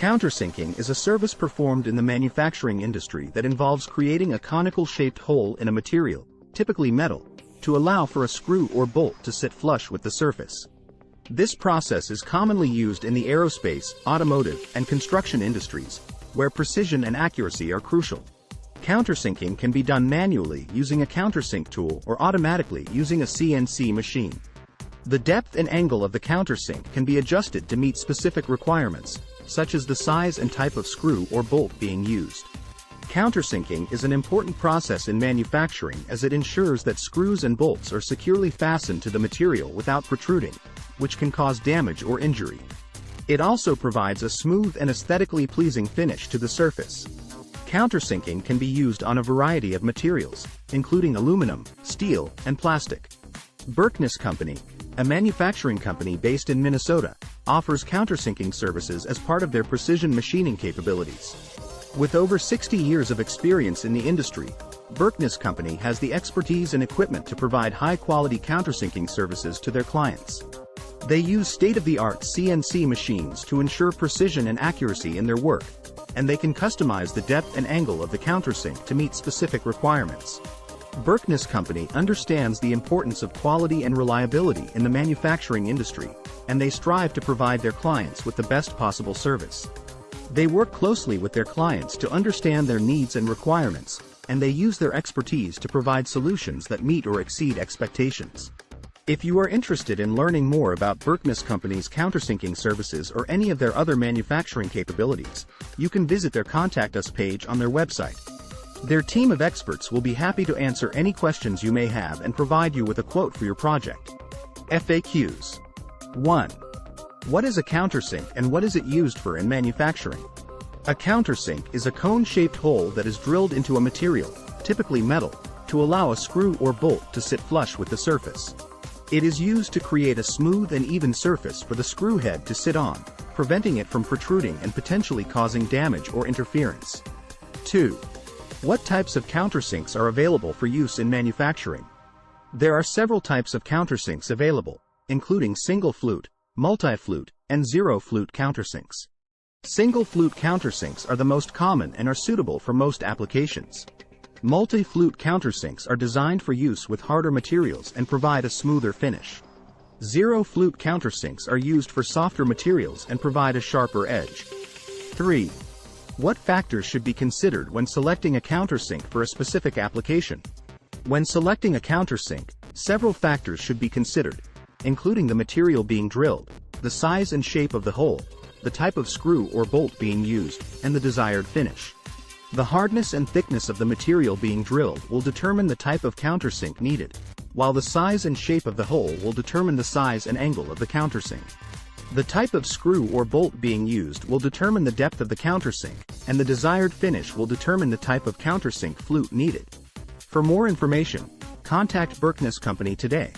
Countersinking is a service performed in the manufacturing industry that involves creating a conical-shaped hole in a material, typically metal, to allow for a screw or bolt to sit flush with the surface. This process is commonly used in the aerospace, automotive, and construction industries, where precision and accuracy are crucial. Countersinking can be done manually using a countersink tool or automatically using a CNC machine. The depth and angle of the countersink can be adjusted to meet specific requirements, such as the size and type of screw or bolt being used. Countersinking is an important process in manufacturing as it ensures that screws and bolts are securely fastened to the material without protruding, which can cause damage or injury. It also provides a smooth and aesthetically pleasing finish to the surface. Countersinking can be used on a variety of materials, including aluminum, steel, and plastic. Berkness Company, a manufacturing company based in Minnesota, offers countersinking services as part of their precision machining capabilities. With over 60 years of experience in the industry, Berkness Company has the expertise and equipment to provide high-quality countersinking services to their clients. They use state-of-the-art CNC machines to ensure precision and accuracy in their work, and they can customize the depth and angle of the countersink to meet specific requirements. Berkness Company understands the importance of quality and reliability in the manufacturing industry, and they strive to provide their clients with the best possible service. They work closely with their clients to understand their needs and requirements, and they use their expertise to provide solutions that meet or exceed expectations. If you are interested in learning more about Berkness Company's countersinking services or any of their other manufacturing capabilities, you can visit their Contact Us page on their website. Their team of experts will be happy to answer any questions you may have and provide you with a quote for your project. FAQs. 1. What is a countersink and what is it used for in manufacturing? A countersink is a cone-shaped hole that is drilled into a material, typically metal, to allow a screw or bolt to sit flush with the surface. It is used to create a smooth and even surface for the screw head to sit on, preventing it from protruding and potentially causing damage or interference. 2. What types of countersinks are available for use in manufacturing? There are several types of countersinks available, including single-flute, multi-flute, and zero-flute countersinks. Single-flute countersinks are the most common and are suitable for most applications. Multi-flute countersinks are designed for use with harder materials and provide a smoother finish. Zero-flute countersinks are used for softer materials and provide a sharper edge. 3. What factors should be considered when selecting a countersink for a specific application? When selecting a countersink, several factors should be considered, including the material being drilled, the size and shape of the hole, the type of screw or bolt being used, and the desired finish. The hardness and thickness of the material being drilled will determine the type of countersink needed, while the size and shape of the hole will determine the size and angle of the countersink. The type of screw or bolt being used will determine the depth of the countersink, and the desired finish will determine the type of countersink flute needed. For more information, contact Berkness Company today.